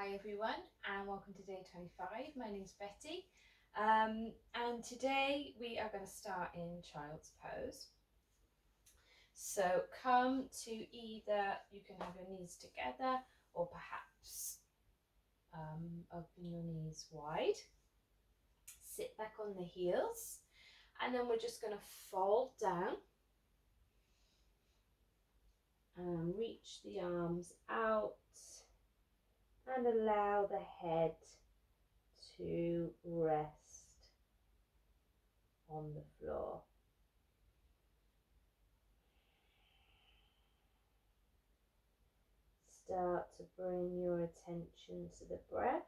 Hi everyone and welcome to day 25. My name's Betty and today we are going to start in child's pose. So come to either, you can have your knees together or perhaps open your knees wide. Sit back on the heels and then we're just going to fold down and reach the arms out and allow the head to rest on the floor. Start to bring your attention to the breath.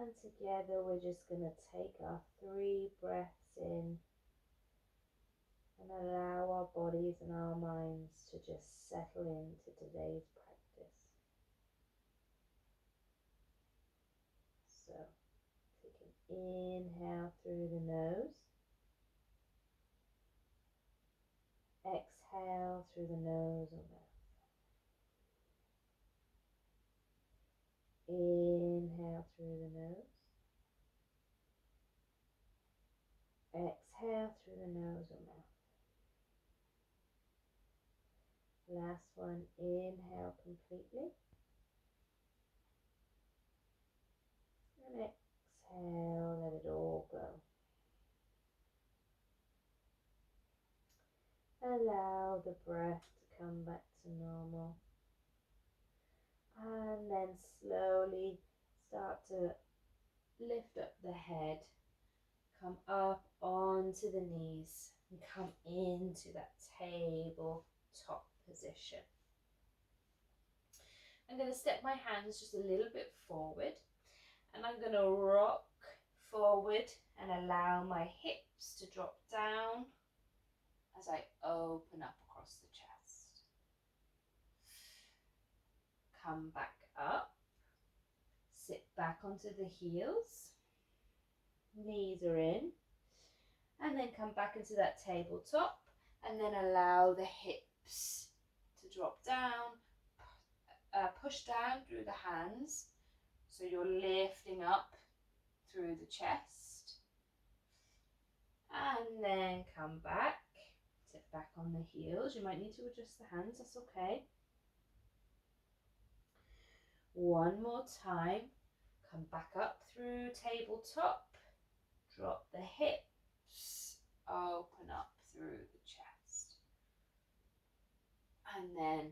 And together we're just going to take our 3 breaths in and allow our bodies and our minds to just settle into today's practice. So take an inhale through the nose, exhale through the nose or mouth. Inhale through the nose, exhale through the nose or mouth. Last one, inhale completely. And exhale, let it all go. Allow the breath to come back to normal. And then slowly start to lift up the head. Come up onto the knees and come into that tabletop position. I'm going to step my hands just a little bit forward and I'm going to rock forward and allow my hips to drop down as I open up across the chest. Come back up, sit back onto the heels, knees are in, and then come back into that tabletop and then allow the hips to drop down, push down through the hands so you're lifting up through the chest, and then come back, sit back on the heels. You might need to adjust the hands, that's okay. One more time, come back up through tabletop, drop the hips, open up through the chest, and then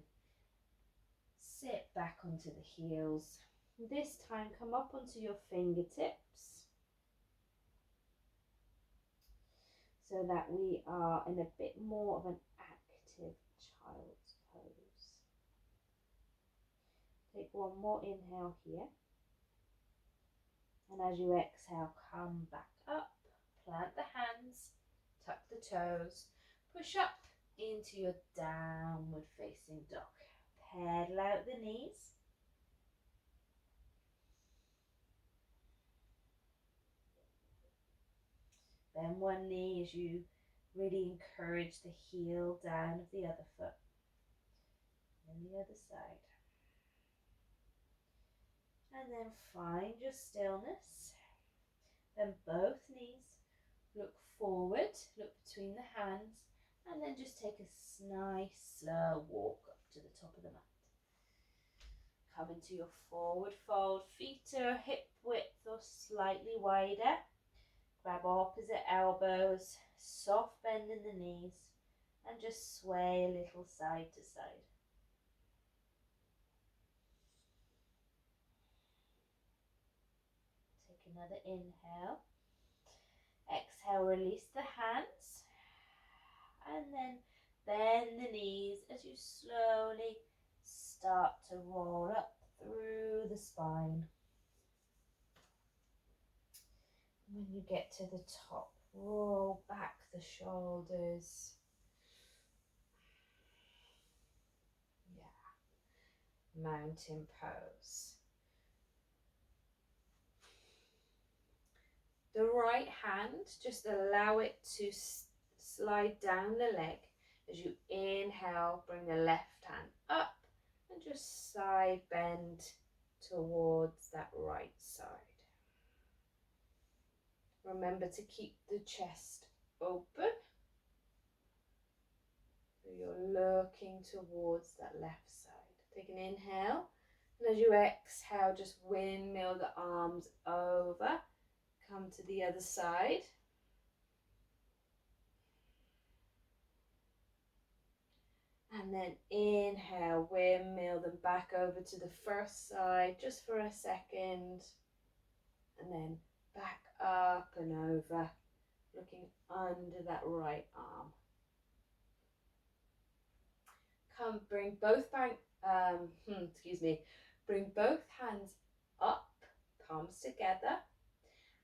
sit back onto the heels. This time come up onto your fingertips so that we are in a bit more of an active child's pose. Take one more inhale here, and as you exhale, come back up, plant the hands, tuck the toes, push up into your downward facing dog. Pedal out the knees. Bend one knee as you really encourage the heel down of the other foot. And the other side. And then find your stillness. Then both knees, look forward, look between the hands, and then just take a nice slow walk up to the top of the mat. Come into your forward fold, feet are hip width or slightly wider. Grab opposite elbows, soft bend in the knees, and just sway a little side to side. Take another inhale. Exhale, release the hands, and then bend the knees as you slowly start to roll up through the spine. When you get to the top, roll back the shoulders. Yeah. mountain pose. The right hand, just allow it to slide down the leg. As you inhale, bring the left hand up and just side bend towards that right side. Remember to keep the chest open. So you're looking towards that left side. Take an inhale, and as you exhale, just windmill the arms over. Come to the other side. And then inhale, windmill them back over to the first side just for a second. And then back up and over, looking under that right arm. Come, bring both bring both hands up, palms together.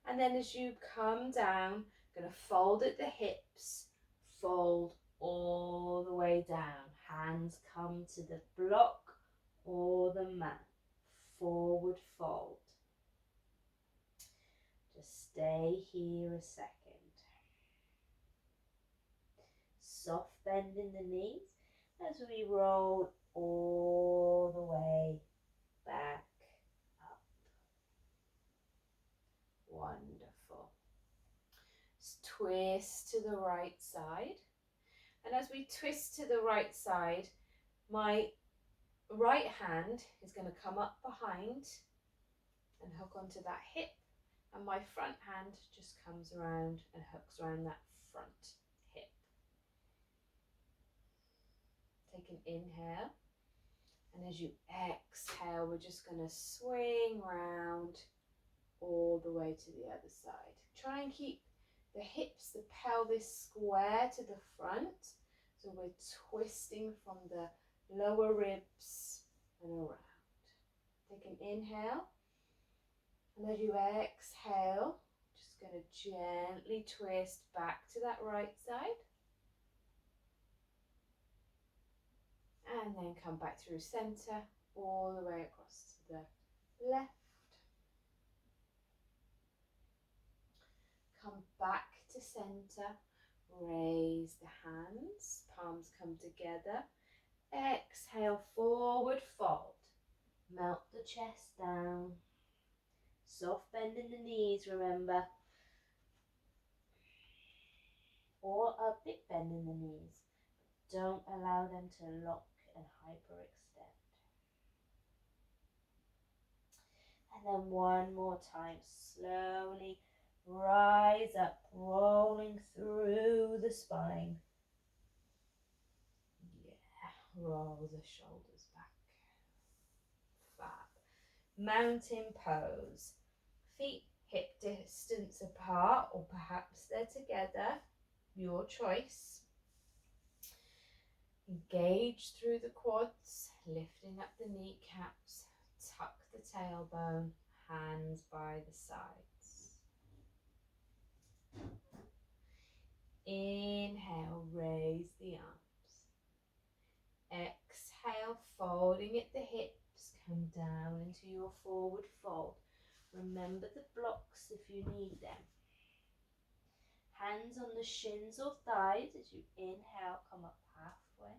And then as you come down, going to fold at the hips, fold all the way down. Hands come to the block or the mat. Forward fold. Just stay here a second. Soft bend in the knees as we roll all the way back up. Wonderful. Just twist to the right side. And as we twist to the right side, my right hand is going to come up behind and hook onto that hip. And my front hand just comes around and hooks around that front hip. Take an inhale. And as you exhale, we're just going to swing round all the way to the other side. Try and keep the hips, the pelvis square to the front. So we're twisting from the lower ribs and around. Take an inhale. And as you exhale, just going to gently twist back to that right side. And then come back through center, all the way across to the left. Come back to center, raise the hands, palms come together. Exhale, forward fold. Melt the chest down. Soft bend in the knees, remember. Or a big bend in the knees. Don't allow them to lock and hyperextend. And then one more time, slowly rise up, rolling through the spine. Yeah, roll the shoulders back. Fab. Mountain pose. Feet hip distance apart, or perhaps they're together. Your choice. Engage through the quads, lifting up the kneecaps, tuck the tailbone, hands by the sides. Inhale, raise the arms. Exhale, folding at the hips, come down into your forward fold. Remember the blocks if you need them. Hands on the shins or thighs as you inhale, come up halfway.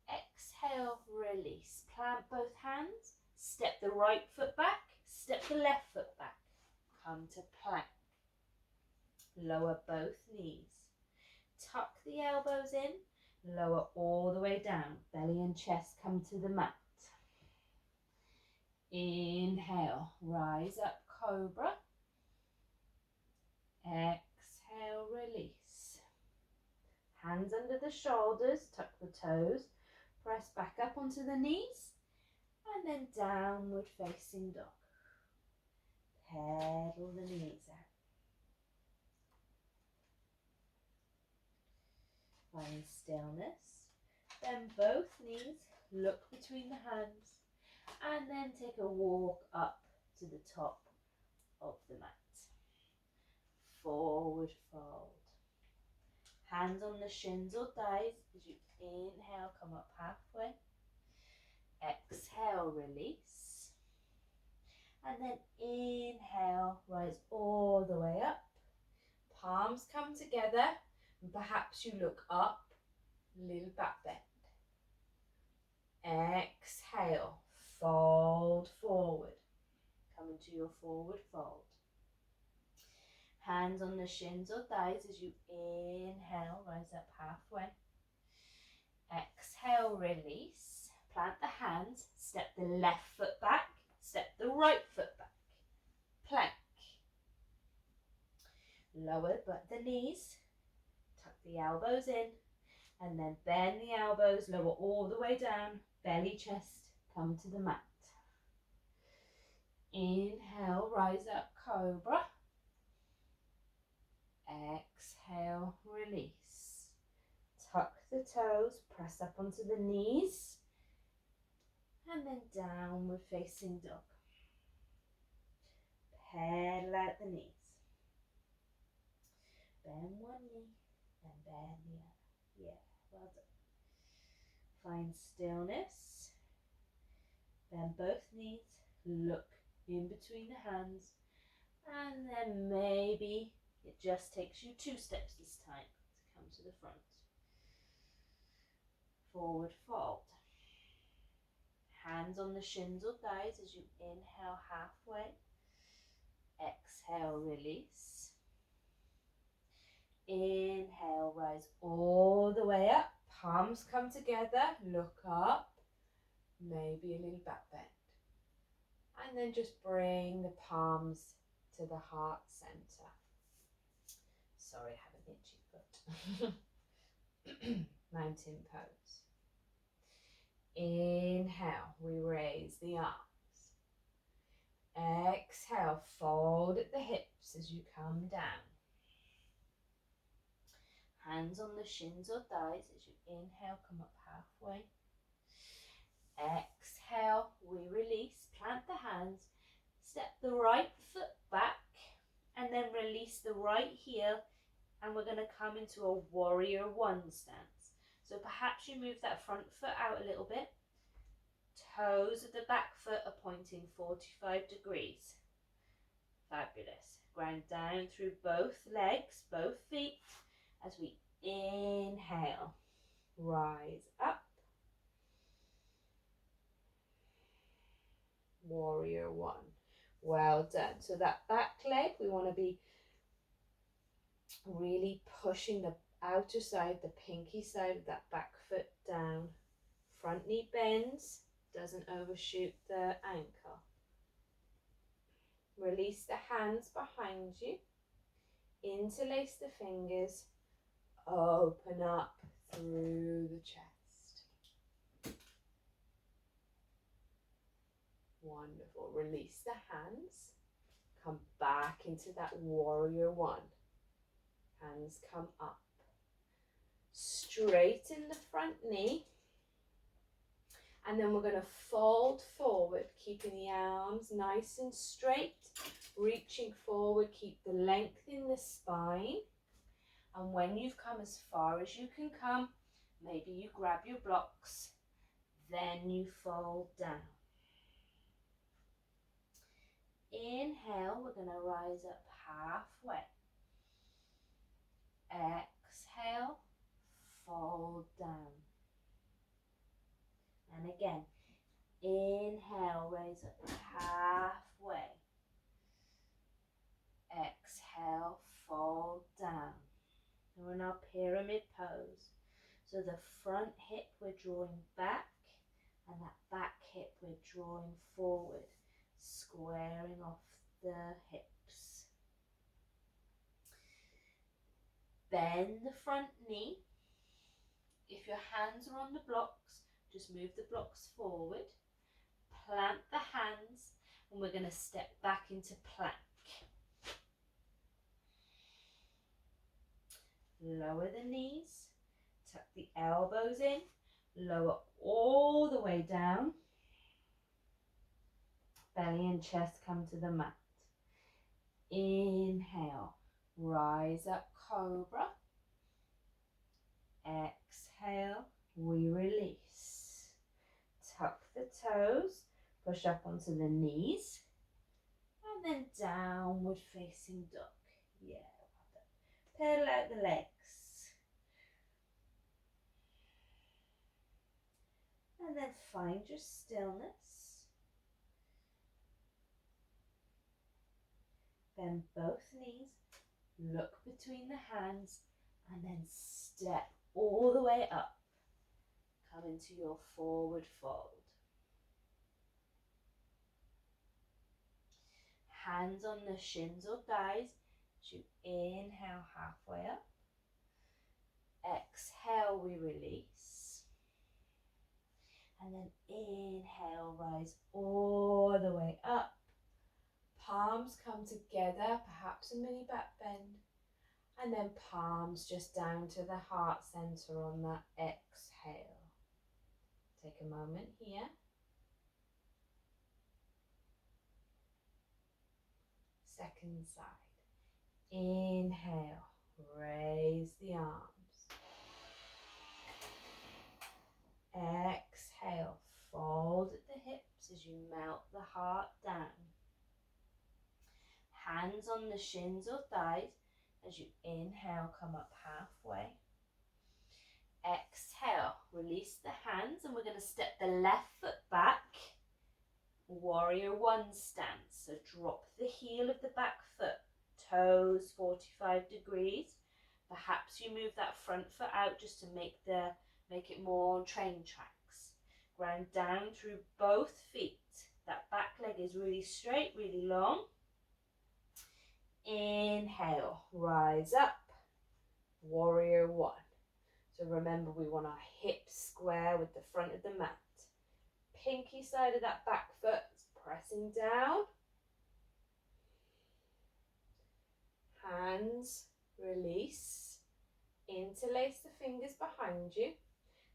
Exhale, release. Plant both hands. Step the right foot back. Step the left foot back. Come to plank. Lower both knees. Tuck the elbows in. Lower all the way down. Belly and chest come to the mat. Inhale, rise up, cobra. Exhale, release. Hands under the shoulders, tuck the toes. Press back up onto the knees and then downward facing dog. Pedal the knees out. Find stillness. Bend both knees, look between the hands, and then take a walk up to the top of the mat. Forward fold. Hands on the shins or thighs as you inhale, come up halfway. Exhale, release. And then inhale, rise all the way up. Palms come together, and perhaps you look up, little back bend. Exhale, fold forward. Come into your forward fold. Hands on the shins or thighs as you inhale, rise up halfway. Exhale, release. Plant the hands, step the left foot back, step the right foot back. Plank. Lower but the knees, tuck the elbows in, and then bend the elbows, lower all the way down, belly, chest, come to the mat. Inhale, rise up, cobra. Exhale, release. Tuck the toes, press up onto the knees, and then downward facing dog. Pedal out the knees. Bend one knee and bend the other. Yeah, well done. Find stillness. Bend both knees. Look in between the hands. And then maybe it just takes you 2 steps this time to come to the front. Forward fold. Hands on the shins or thighs as you inhale halfway. Exhale, release. Inhale, rise all the way up. Palms come together, look up. Maybe a little back bend. And then just bring the palms to the heart center. Sorry, I have an itchy foot. Mountain pose. Inhale, we raise the arms. Exhale, fold at the hips as you come down. Hands on the shins or thighs as you inhale, come up halfway. Exhale, we release, plant the hands, step the right foot back, and then release the right heel, and we're going to come into a warrior one stance. So perhaps you move that front foot out a little bit. Toes of the back foot are pointing 45 degrees. Fabulous. Ground down through both legs, both feet, as we inhale. Rise up. Warrior one. Well done. So that back leg, we want to be really pushing the outer side, the pinky side of that back foot down. Front knee bends, doesn't overshoot the ankle. Release the hands behind you. Interlace the fingers. Open up through the chest. Wonderful. Release the hands. Come back into that warrior one. Hands come up. Straighten the front knee. And then we're going to fold forward, keeping the arms nice and straight. Reaching forward, keep the length in the spine. And when you've come as far as you can come, maybe you grab your blocks, then you fold down. Inhale, we're going to rise up halfway. Exhale, fold down. And again, inhale, raise up halfway. Exhale, fold down. And we're in our pyramid pose. So the front hip we're drawing back, and that back hip we're drawing forward, squaring off the hips. Bend the front knee. If your hands are on the blocks, just move the blocks forward. Plant the hands, and we're going to step back into plank. Lower the knees, tuck the elbows in, lower all the way down. Belly and chest come to the mat. Inhale, rise up, cobra. Exhale, we release. Tuck the toes, push up onto the knees, and then downward facing dog. Yeah, pedal out the legs. And then find your stillness. Bend both knees, look between the hands, and then step all the way up. Come into your forward fold. Hands on the shins or thighs as you inhale halfway up. Exhale, we release. And then inhale, rise all the way up. Palms come together, perhaps a mini back bend. And then palms just down to the heart center on that exhale. Take a moment here. Second side. Inhale, raise the arms. Exhale, fold at the hips as you melt the heart down. Hands on the shins or thighs as you inhale, come up halfway. Exhale, release the hands, and we're going to step the left foot back. Warrior one stance. So drop the heel of the back foot, toes 45 degrees. Perhaps you move that front foot out just to make it more on train tracks. Ground down through both feet. That back leg is really straight, really long. Inhale, rise up, warrior one. So remember, we want our hips square with the front of the mat. Pinky side of that back foot is pressing down. Hands release. Interlace the fingers behind you.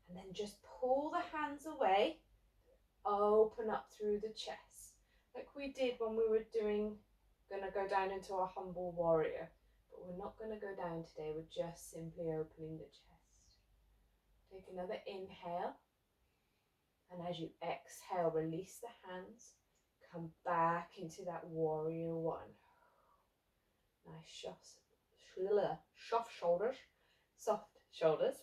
And then just pull the hands away. Open up through the chest. Like we did when we were gonna go down into our humble warrior. But we're not gonna go down today. We're just simply opening the chest. Take another inhale. And as you exhale, release the hands. Come back into that warrior one. Nice soft shoulders. Soft shoulders.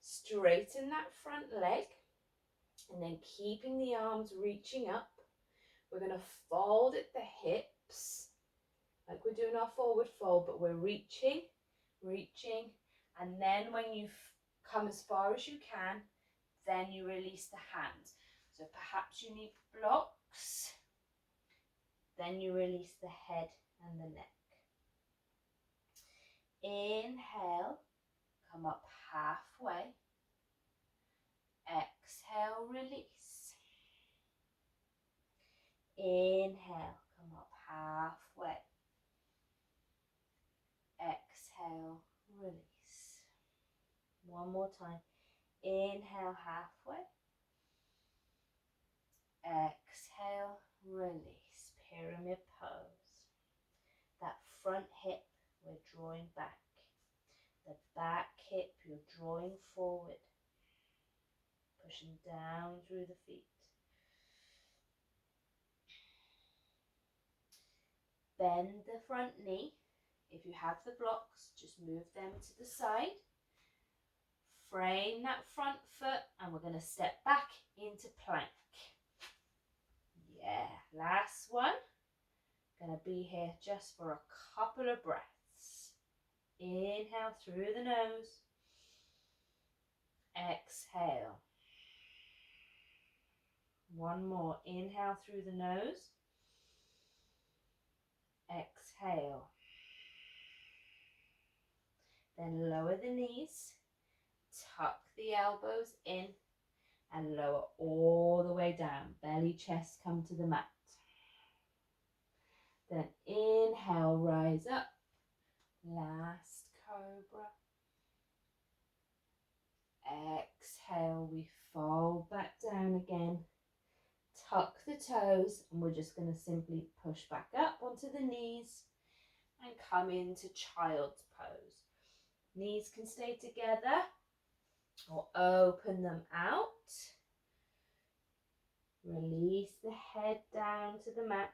Straighten that front leg. And then keeping the arms reaching up. We're going to fold at the hips. Like we're doing our forward fold, but we're reaching. And then when you've come as far as you can, then you release the hands. So perhaps you need blocks. Then you release the head and the neck. Inhale, come up halfway. Exhale, release. Inhale, come up halfway. Exhale, release. One more time. Inhale, halfway. Exhale, release. Pyramid pose. That front hip, we're drawing back. The back hip, you're drawing forward. Pushing down through the feet. Bend the front knee. If you have the blocks, just move them to the side. Frame that front foot, and we're going to step back into plank. Yeah, last one. Going to be here just for a couple of breaths. Inhale through the nose. Exhale. One more. Inhale through the nose. Exhale. Then lower the knees. Tuck the elbows in and lower all the way down. Belly, chest come to the mat. Then inhale, rise up. Last cobra. Exhale, we fold back down again. Tuck the toes, and we're just going to simply push back up onto the knees and come into child's pose. Knees can stay together or open them out. Release the head down to the mat.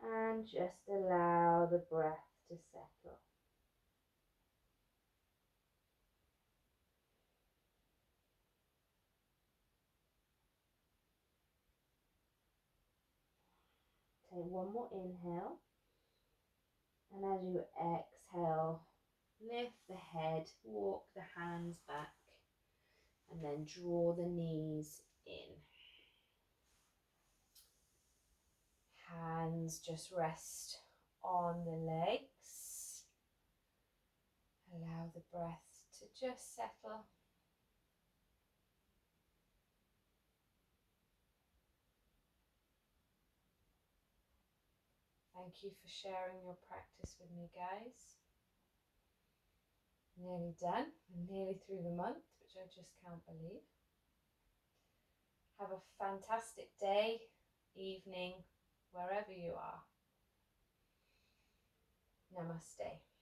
And just allow the breath to settle. Take one more inhale. And as you exhale, lift the head, walk the hands back, and then draw the knees in. Hands just rest on the legs. Allow the breath to just settle. Thank you for sharing your practice with me, guys. Nearly done. We're nearly through the month, which I just can't believe. Have a fantastic day, evening, wherever you are. Namaste.